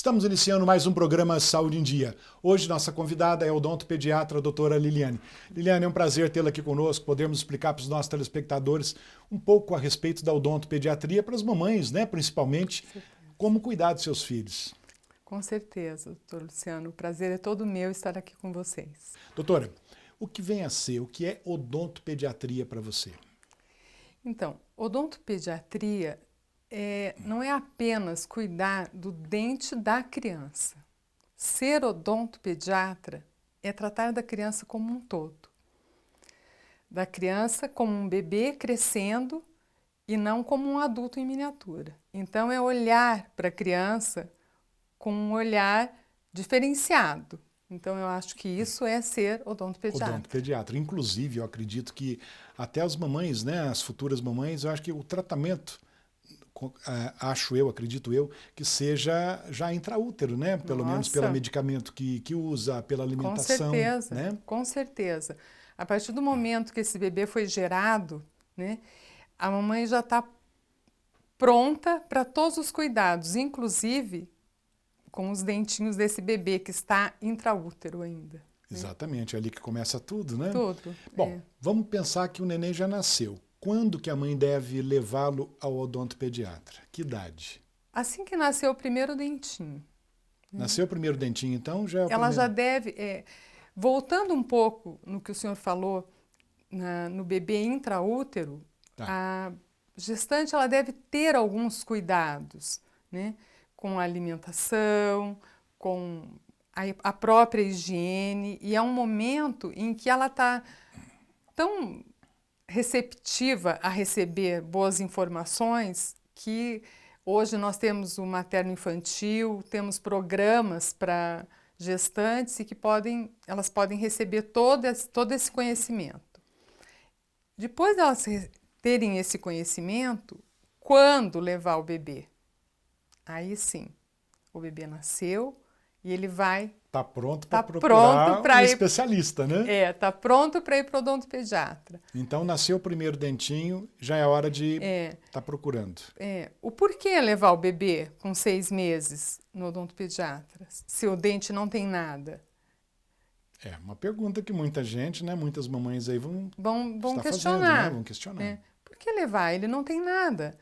Estamos iniciando mais um programa Saúde em Dia. Hoje nossa convidada é a odontopediatra, a doutora Liliane. Liliane, é um prazer tê-la aqui conosco, podermos explicar para os nossos telespectadores um pouco a respeito da odontopediatria para as mamães, né, principalmente, como cuidar dos seus filhos. Com certeza, doutor Luciano. O prazer é todo meu estar aqui com vocês. Doutora, o que vem a ser, o que é odontopediatria para você? Então, odontopediatria não é apenas cuidar do dente da criança. Ser odontopediatra é tratar da criança como um todo. Da criança como um bebê crescendo e não como um adulto em miniatura. Então, é olhar para a criança com um olhar diferenciado. Então, eu acho que isso é ser odontopediatra. Odontopediatra. Inclusive, eu acredito que até as mamães, né, as futuras mamães, eu acho que o tratamento, acredito eu, que seja já intraútero, né? Pelo menos pelo medicamento que usa, pela alimentação. Com certeza, né? Com certeza. A partir do momento que esse bebê foi gerado, né, a mamãe já está pronta para todos os cuidados, inclusive com os dentinhos desse bebê que está intraútero ainda. Exatamente, é ali que começa tudo, né? Tudo. Bom, vamos pensar que o neném já nasceu. Quando que a mãe deve levá-lo ao odontopediatra? Que idade? Assim que nasceu o primeiro dentinho. Nasceu o primeiro dentinho, então já é o Ela primeiro... já deve... voltando um pouco no que o senhor falou, no bebê intraútero, a gestante ela deve ter alguns cuidados, né? Com a alimentação, com a própria higiene, e é um momento em que ela está tão receptiva a receber boas informações que hoje nós temos o materno-infantil, temos programas para gestantes e que elas podem receber todo esse conhecimento. Depois delas terem esse conhecimento, quando levar o bebê? Aí sim, o bebê nasceu e ele vai... Está pronto para procurar um especialista, né? Está pronto para ir para o odontopediatra. Então, nasceu o primeiro dentinho, já é hora de estar procurando. O porquê levar o bebê com 6 meses no odontopediatra, se o dente não tem nada? É uma pergunta que muita gente, né, muitas mamães aí vão questionar. Fazendo, né? Vão questionar. Por que levar? Ele não tem nada.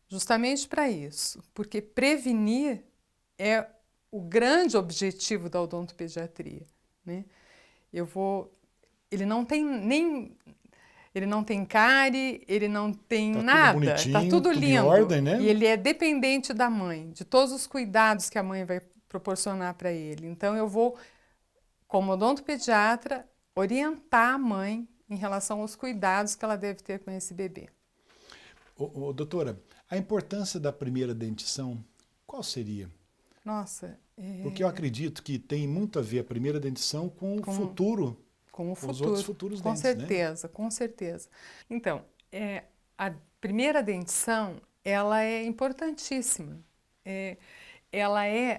Justamente para isso, porque prevenir é o grande objetivo da odontopediatria, né? Ele não tem cárie, ele não tem nada, está tudo lindo. Em ordem, né? E ele é dependente da mãe, de todos os cuidados que a mãe vai proporcionar para ele. Então eu vou, como odontopediatra, orientar a mãe em relação aos cuidados que ela deve ter com esse bebê. Doutora, a importância da primeira dentição, qual seria? Nossa, porque eu acredito que tem muito a ver a primeira dentição com o futuro, com os outros futuros dentes, certeza, né? Com certeza. Então, a primeira dentição, ela é importantíssima. Ela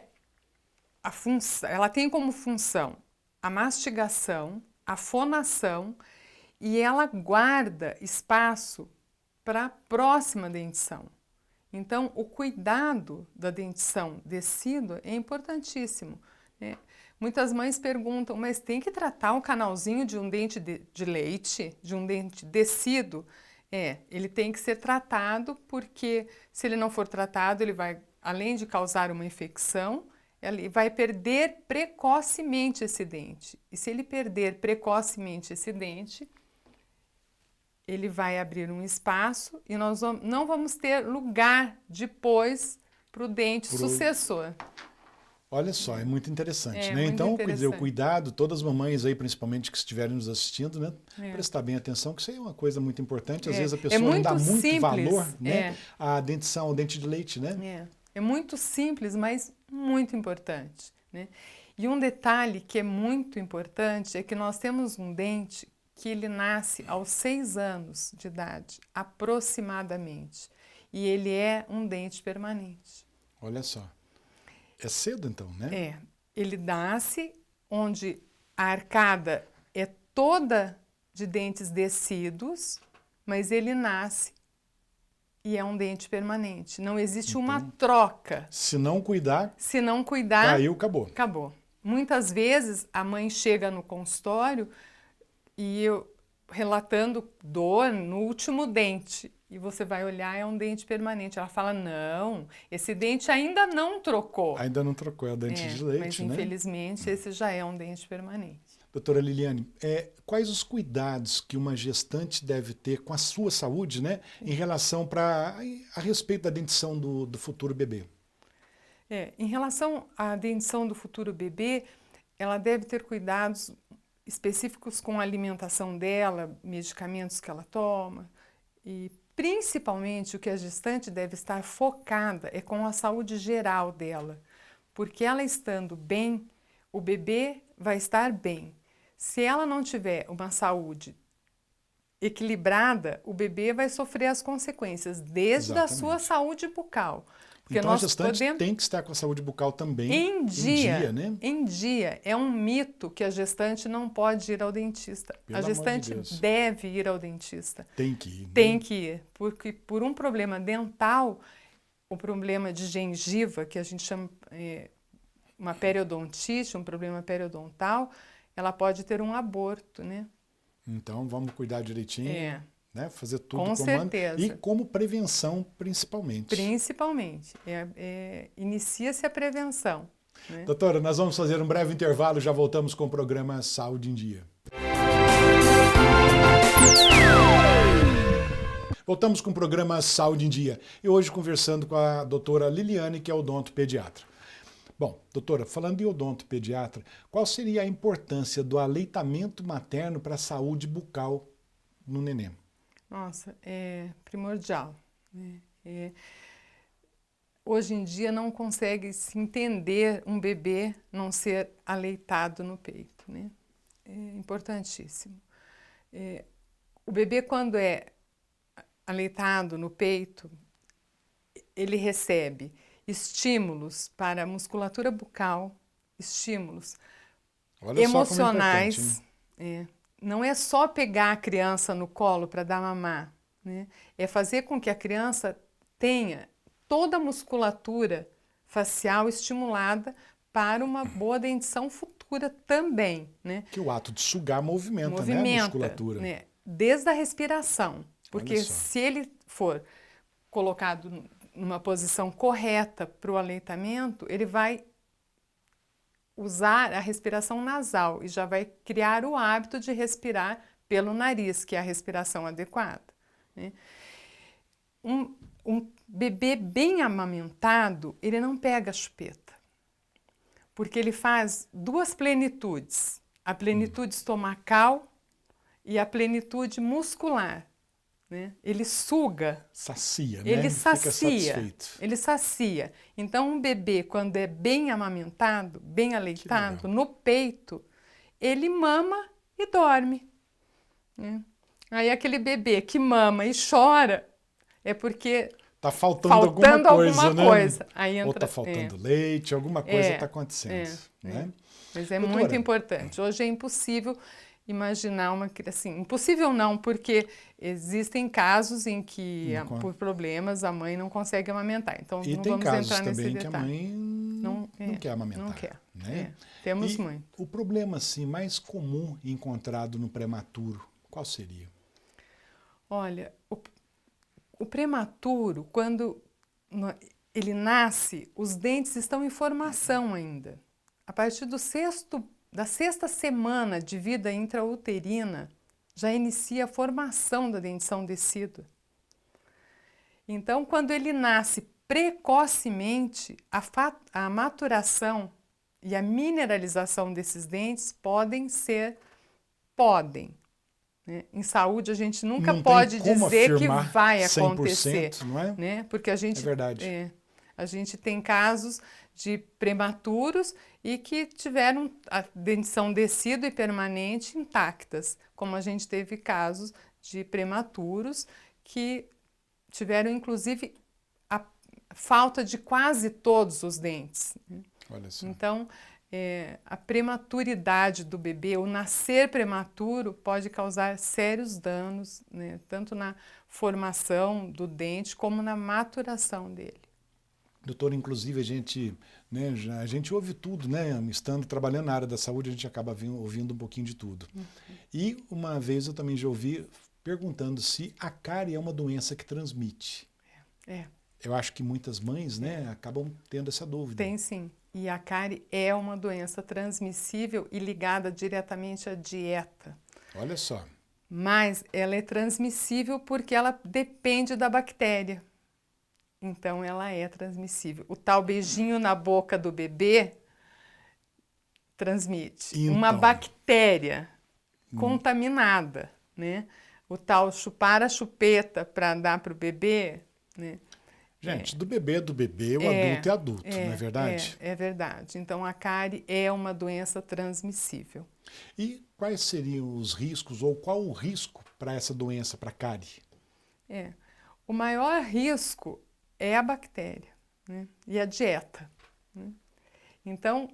tem como função a mastigação, a fonação, e ela guarda espaço para a próxima dentição. Então, o cuidado da dentição decídua é importantíssimo, né? Muitas mães perguntam, mas tem que tratar um canalzinho de um dente de leite, de um dente decíduo? Ele tem que ser tratado porque se ele não for tratado, ele vai, além de causar uma infecção, ele vai perder precocemente esse dente. E se ele perder precocemente esse dente, ele vai abrir um espaço e nós não vamos ter lugar depois para o dente sucessor. Olha só, é muito interessante, né? Muito então, interessante. Quer dizer, o cuidado, todas as mamães aí, principalmente que estiverem nos assistindo, né? Prestar bem atenção, que isso aí é uma coisa muito importante. Às vezes a pessoa não dá muito valor, né? À dentição, ao dente de leite, né? É muito simples, mas muito importante, né? E um detalhe que é muito importante é que nós temos um dente que ele nasce aos 6 anos de idade, aproximadamente. E ele é um dente permanente. Olha só. É cedo, então, né? Ele nasce onde a arcada é toda de dentes descidos, mas ele nasce e é um dente permanente. Não existe uma troca. Se não cuidar, caiu, acabou. Acabou. Muitas vezes a mãe chega no consultório e relatando dor no último dente. E você vai olhar, é um dente permanente. Ela fala, não, esse dente ainda não trocou. Ainda não trocou, é o dente de leite, mas, né? Mas infelizmente esse já é um dente permanente. Doutora Liliane, quais os cuidados que uma gestante deve ter com a sua saúde, né, em relação a respeito da dentição do futuro bebê? Em relação à dentição do futuro bebê, ela deve ter cuidados específicos com a alimentação dela, medicamentos que ela toma, e principalmente o que a gestante deve estar focada é com a saúde geral dela, porque ela estando bem, o bebê vai estar bem. Se ela não tiver uma saúde equilibrada, o bebê vai sofrer as consequências, desde a sua saúde bucal. Porque então a gestante tem que estar com a saúde bucal também em dia, né? Em dia. É um mito que a gestante não pode ir ao dentista. A gestante deve ir ao dentista. Tem que ir. Tem que ir, porque por um problema dental, o problema de gengiva, que a gente chama uma periodontite, um problema periodontal, ela pode ter um aborto, né? Então vamos cuidar direitinho. Né? Fazer tudo com certeza. E como prevenção, principalmente. Principalmente. Inicia-se a prevenção. Né? Doutora, nós vamos fazer um breve intervalo, já voltamos com o programa Saúde em Dia. Voltamos com o programa Saúde em Dia. E hoje conversando com a doutora Liliane, que é odontopediatra. Bom, doutora, falando em odontopediatra, qual seria a importância do aleitamento materno para a saúde bucal no neném? Nossa, é primordial. Né? Hoje em dia não consegue se entender um bebê não ser aleitado no peito. Né? É importantíssimo. O bebê, quando é aleitado no peito, ele recebe estímulos para a musculatura bucal, estímulos emocionais. Não é só pegar a criança no colo para dar mamar, né? É fazer com que a criança tenha toda a musculatura facial estimulada para uma boa dentição futura também, né? Que o ato de sugar movimenta, né, a musculatura. Né? Desde a respiração, porque se ele for colocado numa posição correta para o aleitamento, ele vai usar a respiração nasal e já vai criar o hábito de respirar pelo nariz, que é a respiração adequada. Né? Um bebê bem amamentado, ele não pega a chupeta, porque ele faz duas plenitudes, a plenitude estomacal e a plenitude muscular. Né? Ele suga. Sacia, né? Ele sacia. Fica satisfeito. Ele sacia. Então, um bebê, quando é bem amamentado, bem aleitado, no peito, ele mama e dorme. Né? Aí, aquele bebê que mama e chora é porque está faltando alguma coisa. Né? Aí entra, ou está faltando leite, alguma coisa está acontecendo. Né? Mas é muito importante. Hoje é impossível imaginar assim, impossível não, porque existem casos em que, por problemas, a mãe não consegue amamentar. Então, e não tem vamos casos entrar nesse também detalhe. Que a mãe não quer amamentar. Não quer. Né? Temos muito. O problema assim, mais comum encontrado no prematuro, qual seria? Olha, o prematuro, quando ele nasce, os dentes estão em formação ainda. A partir da sexta semana de vida intrauterina, já inicia a formação da dentição decídua. Então, quando ele nasce precocemente, a maturação e a mineralização desses dentes podem. Né? Em saúde, a gente nunca pode dizer que vai acontecer. Não é? Né? Porque a gente, é verdade. A gente tem casos de prematuros e que tiveram a dentição decídua e permanente intactas, como a gente teve casos de prematuros que tiveram, inclusive, a falta de quase todos os dentes. Olha só. Então, a prematuridade do bebê, o nascer prematuro, pode causar sérios danos, né, tanto na formação do dente como na maturação dele. Doutor, inclusive a gente ouve tudo, né? Estando trabalhando na área da saúde, a gente acaba ouvindo um pouquinho de tudo. E uma vez eu também já ouvi perguntando se a cárie é uma doença que transmite. Eu acho que muitas mães, né, acabam tendo essa dúvida. Tem sim. E a cárie é uma doença transmissível e ligada diretamente à dieta. Olha só. Mas ela é transmissível porque ela depende da bactéria. Então, ela é transmissível. O tal beijinho na boca do bebê transmite. Então, uma bactéria contaminada, né? O tal chupar a chupeta para dar para o bebê, né? Gente, do bebê, o adulto é adulto, não é verdade? É verdade. Então, a cárie é uma doença transmissível. E quais seriam os riscos, ou qual o risco para essa doença, para a cárie? O maior risco é a bactéria, né? E a dieta, né? Então,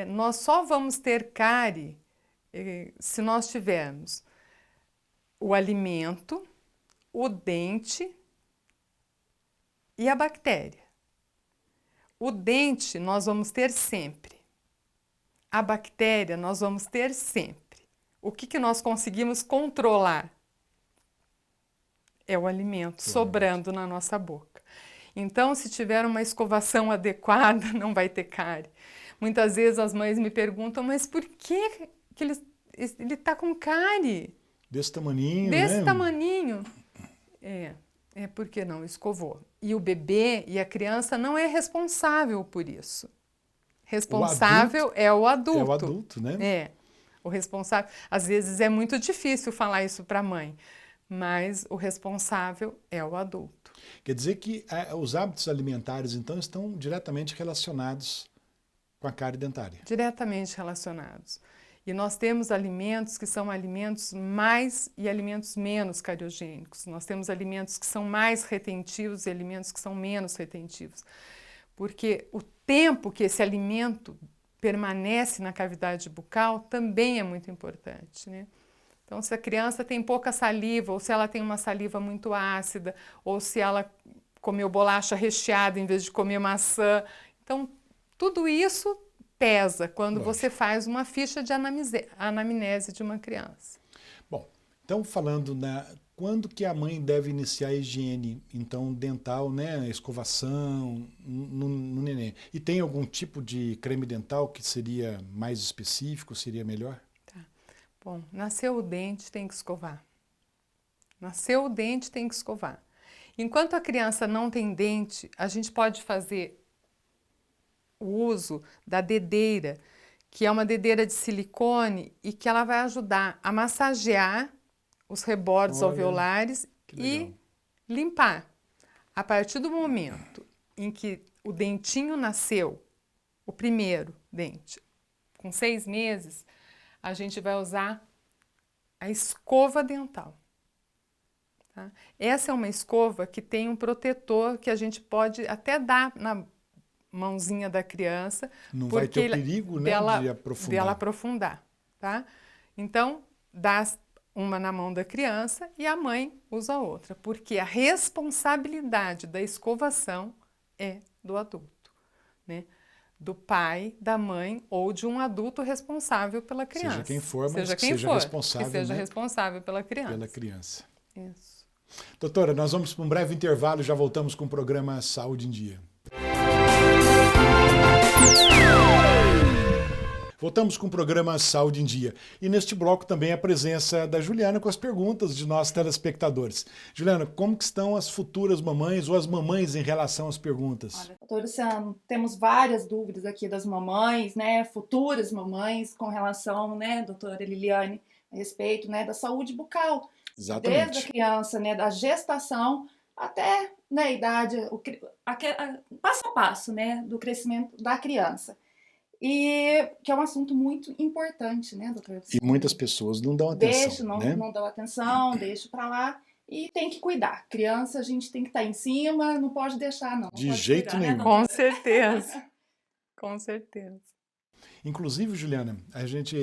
nós só vamos ter cárie se nós tivermos o alimento, o dente e a bactéria. O dente nós vamos ter sempre. A bactéria nós vamos ter sempre. O que nós conseguimos controlar? É o alimento sobrando na nossa boca. Então, se tiver uma escovação adequada, não vai ter cárie. Muitas vezes as mães me perguntam, mas por que ele está com cárie? Desse tamaninho, Desse tamaninho. É porque não escovou. E o bebê e a criança não é responsável por isso. Responsável é o adulto. É o adulto, né? O responsável. Às vezes é muito difícil falar isso para a mãe, mas o responsável é o adulto. Quer dizer que os hábitos alimentares, então, estão diretamente relacionados com a cárie dentária. Diretamente relacionados. E nós temos alimentos que são alimentos mais e alimentos menos cariogênicos. Nós temos alimentos que são mais retentivos e alimentos que são menos retentivos. Porque o tempo que esse alimento permanece na cavidade bucal também é muito importante, né? Então, se a criança tem pouca saliva, ou se ela tem uma saliva muito ácida, ou se ela comeu bolacha recheada em vez de comer maçã. Então, tudo isso pesa quando você faz uma ficha de anamnese de uma criança. Bom, então falando quando que a mãe deve iniciar a higiene, então, dental, né, escovação no neném? E tem algum tipo de creme dental que seria mais específico, seria melhor? Bom, nasceu o dente, tem que escovar. Nasceu o dente, tem que escovar. Enquanto a criança não tem dente, a gente pode fazer o uso da dedeira, que é uma dedeira de silicone e que ela vai ajudar a massagear os rebordos alveolares e limpar. A partir do momento em que o dentinho nasceu, o primeiro dente, com 6 meses, a gente vai usar a escova dental. Tá? Essa é uma escova que tem um protetor que a gente pode até dar na mãozinha da criança. Não vai ter o perigo, né, dela aprofundar. Tá? Então, dá uma na mão da criança e a mãe usa a outra, porque a responsabilidade da escovação é do adulto, né? Do pai, da mãe ou de um adulto responsável pela criança. Seja quem for, mas que seja responsável, que seja responsável pela criança. Pela criança. Isso. Doutora, nós vamos para um breve intervalo e já voltamos com o programa Saúde em Dia. Voltamos com o programa Saúde em Dia. E neste bloco também a presença da Juliana com as perguntas de nossos telespectadores. Juliana, como que estão as futuras mamães ou as mamães em relação às perguntas? Olha, doutor Luciano, temos várias dúvidas aqui das mamães, né, futuras mamães, com relação, né, doutora Liliane, a respeito, né, da saúde bucal. Exatamente. Desde a criança, né, da gestação até na idade, passo a passo, né, do crescimento da criança. E que é um assunto muito importante, né, doutor? E muitas pessoas não dão atenção. Não dão atenção, deixa para lá e tem que cuidar. Criança, a gente tem que estar em cima, não pode deixar, não. De jeito nenhum. Né, com certeza. Com certeza. Inclusive, Juliana,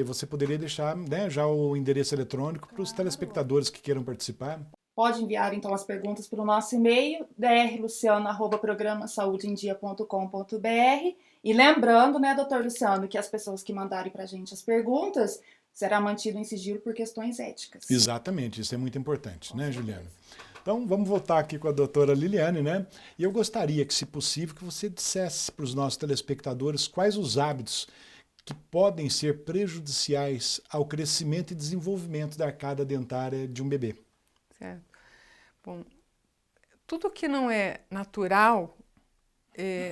você poderia deixar, né, já o endereço eletrônico para os telespectadores que queiram participar. pode enviar então as perguntas para o nosso e-mail, drluciano@programasaudeendia.com.br. E lembrando, né, doutor Luciano, que as pessoas que mandarem para a gente as perguntas será mantido em sigilo por questões éticas. Exatamente, isso é muito importante, né, Juliana? Então, vamos voltar aqui com a doutora Liliane, né? E eu gostaria que, se possível, que você dissesse para os nossos telespectadores quais os hábitos que podem ser prejudiciais ao crescimento e desenvolvimento da arcada dentária de um bebê. Certo. Bom, tudo que não é natural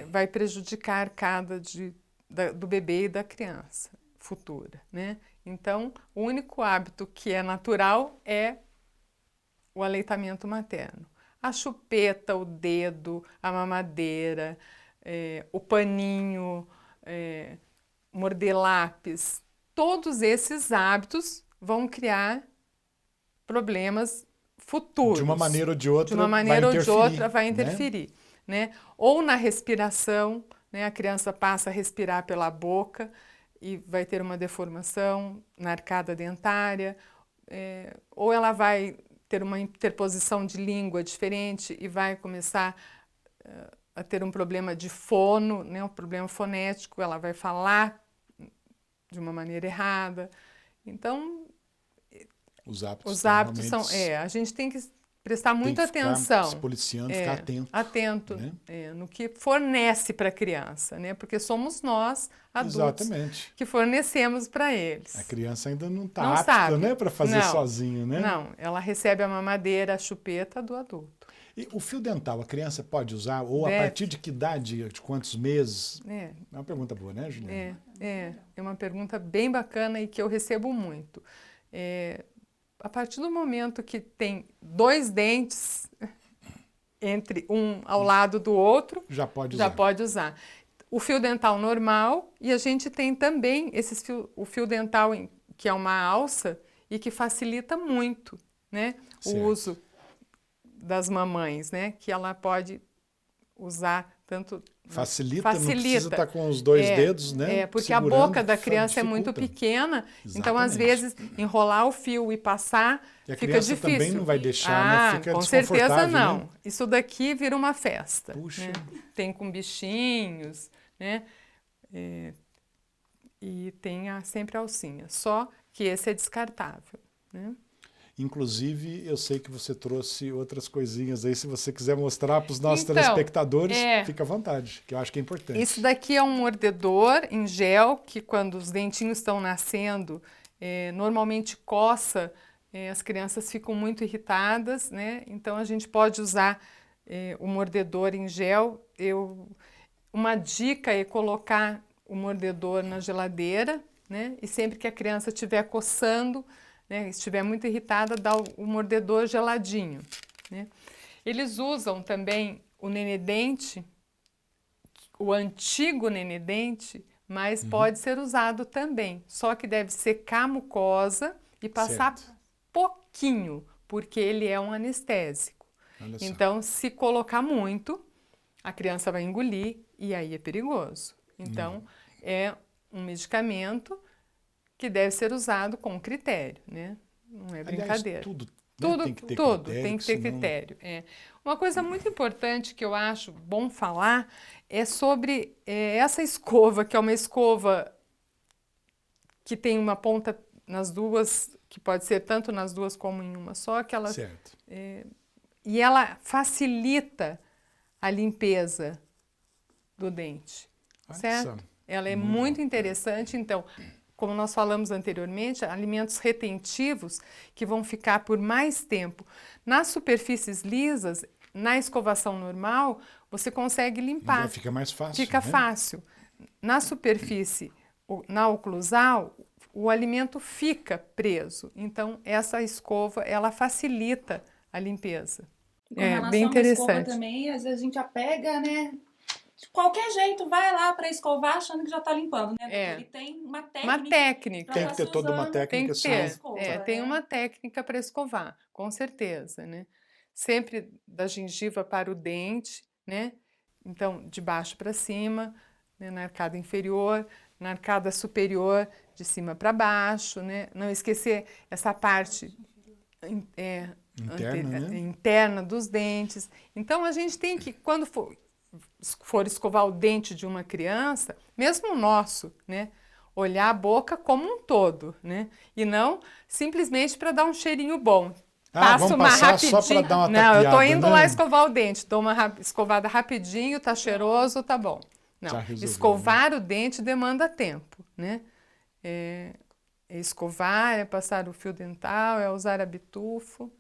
vai prejudicar a arcada do bebê e da criança futura, né? Então, o único hábito que é natural é o aleitamento materno. A chupeta, o dedo, a mamadeira, o paninho, morder lápis, todos esses hábitos vão criar problemas futuros. De uma maneira ou de outra, de uma maneira ou de outra vai interferir, né? Ou na respiração, né? A criança passa a respirar pela boca e vai ter uma deformação na arcada dentária, ou ela vai ter uma interposição de língua diferente e vai começar a ter um problema de fono, né? Um problema fonético, ela vai falar de uma maneira errada. Então, os hábitos são... a gente tem que prestar muita atenção. Ficar se policiando, ficar atento. Atento, né? No que fornece para a criança, né? Porque somos nós, adultos, que fornecemos para eles. A criança ainda não está apta, né, para fazer sozinho, né? Não, ela recebe a mamadeira, a chupeta do adulto. E o fio dental, a criança pode usar? Ou a partir de que idade, de quantos meses? É uma pergunta boa, né, Juliana? É uma pergunta bem bacana e que eu recebo muito. A partir do momento que tem 2 dentes entre um ao lado do outro, já pode usar. O fio dental normal, e a gente tem também o fio dental que é uma alça e que facilita muito, né, o uso das mamães, né, que ela pode usar tanto... Facilita, não precisa estar com os 2 dedos, né? Porque a boca da criança é muito pequena, então às vezes enrolar o fio e passar fica difícil. A criança também não vai deixar, né? Fica com certeza não. Né? Isso daqui vira uma festa. Puxa. Né? Tem com bichinhos, né? E tem sempre a alcinha, só que esse é descartável, né? Inclusive, eu sei que você trouxe outras coisinhas aí, se você quiser mostrar para os nossos telespectadores, fica à vontade, que eu acho que é importante. Isso daqui é um mordedor em gel, que quando os dentinhos estão nascendo, normalmente coça, as crianças ficam muito irritadas, né? Então a gente pode usar o mordedor em gel. Uma dica é colocar o mordedor na geladeira, né? E sempre que a criança estiver coçando, né, estiver muito irritada, dá o mordedor geladinho, né? Eles usam também o nenedente, o antigo nenedente, mas pode ser usado também, só que deve secar a mucosa e passar pouquinho, porque ele é um anestésico. Então, se colocar muito, a criança vai engolir e aí é perigoso. Então, é um medicamento que deve ser usado com critério, né? Não é brincadeira. Aliás, tudo tem que ter critério. Uma coisa muito importante que eu acho bom falar é sobre essa escova, que é uma escova que tem uma ponta nas duas, que pode ser tanto nas duas como em uma só, que ela e ela facilita a limpeza do dente, certo? Ela é muito interessante, então, como nós falamos anteriormente, alimentos retentivos que vão ficar por mais tempo. Nas superfícies lisas, na escovação normal, você consegue limpar. Fica mais fácil. Fica fácil. Na superfície, na oclusal, o alimento fica preso. Então, essa escova, ela facilita a limpeza. Bem interessante. A escova também, às vezes a gente já pega, né? De qualquer jeito, vai lá para escovar achando que já está limpando, né? Ele tem uma técnica. Tem que ter toda uma técnica. Tem uma técnica para escovar, com certeza, né? Sempre da gengiva para o dente, né? Então, de baixo para cima, né? Na arcada inferior, na arcada superior, de cima para baixo, né? Não esquecer essa parte interna dos dentes. Então, a gente tem que, quando for escovar o dente de uma criança, mesmo o nosso, né? Olhar a boca como um todo, né? E não simplesmente para dar um cheirinho bom. Vamos passar só para dar uma tapeada, não, eu tô indo né? lá escovar o dente, dou uma escovada rapidinho, tá cheiroso, tá bom. Não, escovar o dente demanda tempo, né? É escovar, é passar o fio dental, é usar abitufo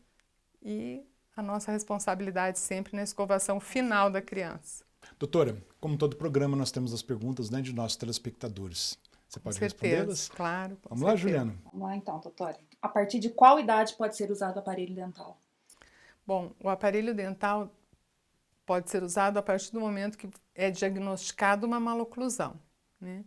e a nossa responsabilidade sempre na escovação final da criança. Doutora, como todo programa, nós temos as perguntas, né, de nossos telespectadores. Você pode respondê-las? Claro. Vamos lá, Juliana. Vamos lá então, doutora. A partir de qual idade pode ser usado o aparelho dental? Bom, o aparelho dental pode ser usado a partir do momento que é diagnosticado uma maloclusão, né?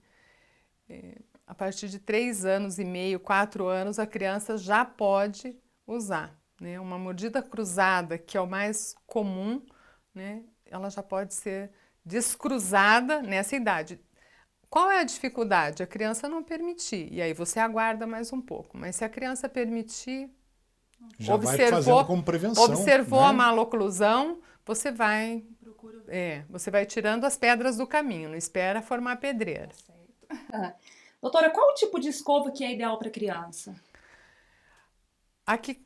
A partir de 3 anos e meio, 4 anos, a criança já pode usar, né? Uma mordida cruzada, que é o mais comum, né? Ela já pode ser descruzada nessa idade. Qual é a dificuldade? A criança não permitir, e aí você aguarda mais um pouco. Mas se a criança permitir, já vai fazendo como prevenção, observou, né? a maloclusão, você vai tirando as pedras do caminho, não espera formar pedreira. Certo. Doutora, qual o tipo de escova que é ideal para criança? A que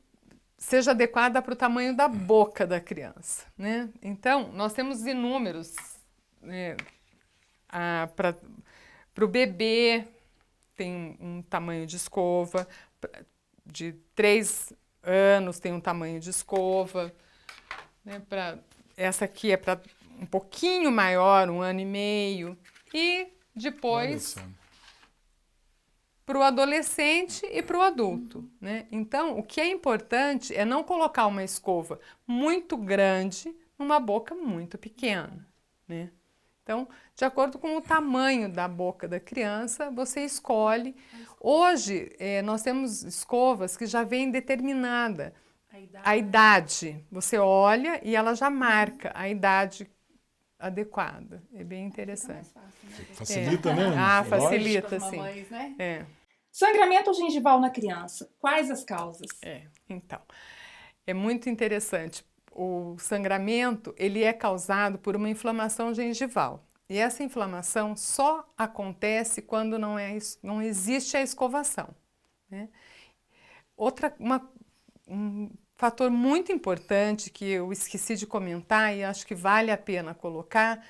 seja adequada para o tamanho da boca da criança, né? Então, nós temos inúmeros, né, para o bebê tem um tamanho de escova, de 3 anos tem um tamanho de escova, né? Essa aqui é para um pouquinho maior, 1 ano e meio, e depois para o adolescente e para o adulto, né? Então, o que é importante é não colocar uma escova muito grande numa boca muito pequena, né? Então, de acordo com o tamanho da boca da criança, você escolhe. Hoje, nós temos escovas que já vem determinada a idade. Você olha e ela já marca a idade adequada. É bem interessante. Facilita, né? Facilita, sim. Mamães, né? É. Sangramento gengival na criança. Quais as causas? Então, é muito interessante. O sangramento, ele é causado por uma inflamação gengival. E essa inflamação só acontece quando não existe a escovação, né? Um fator muito importante que eu esqueci de comentar e acho que vale a pena colocar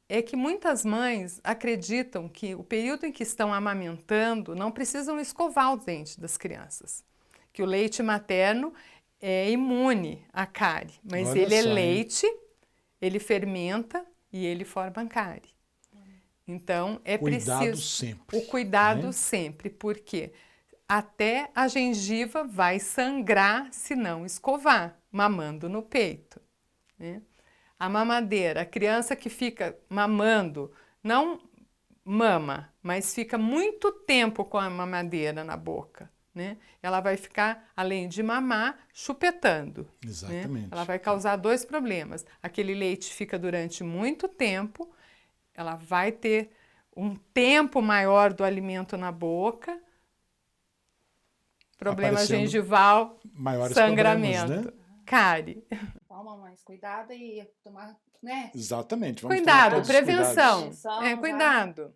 é que muitas mães acreditam que o período em que estão amamentando não precisam escovar os dentes das crianças, que o leite materno é imune à cárie, mas Olha ele é só, hein? leite, ele fermenta e ele forma cárie. Então, é preciso sempre, o cuidado né? sempre, porque até a gengiva vai sangrar se não escovar, mamando no peito, né? A mamadeira, a criança que fica mamando, não mama, mas fica muito tempo com a mamadeira na boca, né? Ela vai ficar, além de mamar, chupetando. Exatamente. Né? Ela vai causar 2 problemas. Aquele leite fica durante muito tempo, ela vai ter um tempo maior do alimento na boca, problema gengival, maiores sangramento, problemas, né? cárie. Toma mais cuidado e tomar, né? Exatamente. Vamos Cuidado, tomar todos os prevenção. cuidados. Cuidado.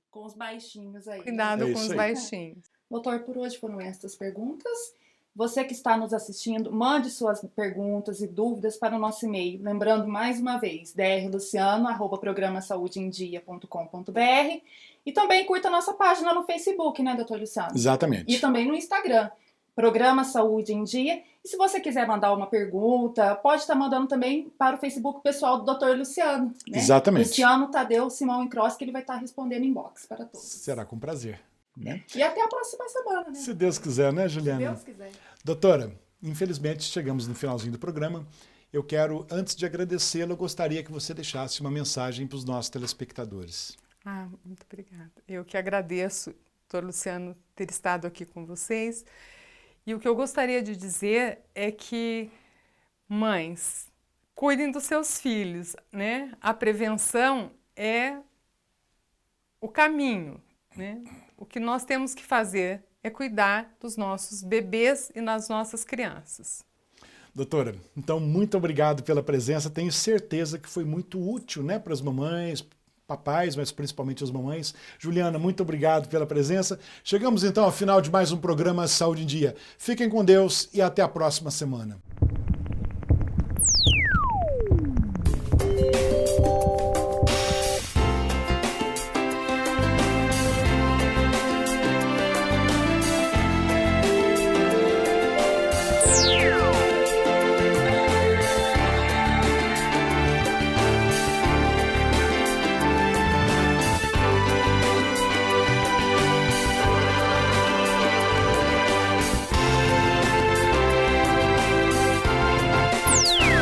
Com os baixinhos aí. Cuidado É com isso os aí. baixinhos. Doutor, por hoje foram estas perguntas. Você que está nos assistindo, mande suas perguntas e dúvidas para o nosso e-mail. Lembrando mais uma vez, drluciano@programasaudeendia.com.br, e também curta a nossa página no Facebook, né, doutor Luciano? Exatamente. E também no Instagram, Programa Saúde em Dia. E se você quiser mandar uma pergunta, pode estar mandando também para o Facebook pessoal do Dr. Luciano. Né? Exatamente. Luciano Tadeu Simão Cross, que ele vai estar respondendo inbox para todos. Será com prazer. Né? E até a próxima semana, né? Se Deus quiser, né, Juliana? Se Deus quiser. Doutora, infelizmente chegamos no finalzinho do programa. Eu quero, antes de agradecê-la, eu gostaria que você deixasse uma mensagem para os nossos telespectadores. Muito obrigada. Eu que agradeço, doutor Luciano, ter estado aqui com vocês. E o que eu gostaria de dizer é que, mães, cuidem dos seus filhos, né? A prevenção é o caminho, né? O que nós temos que fazer é cuidar dos nossos bebês e das nossas crianças. Doutora, então muito obrigado pela presença. Tenho certeza que foi muito útil, né, para as mamães, papais, mas principalmente as mamães. Juliana, muito obrigado pela presença. Chegamos então ao final de mais um programa Saúde em Dia. Fiquem com Deus e até a próxima semana.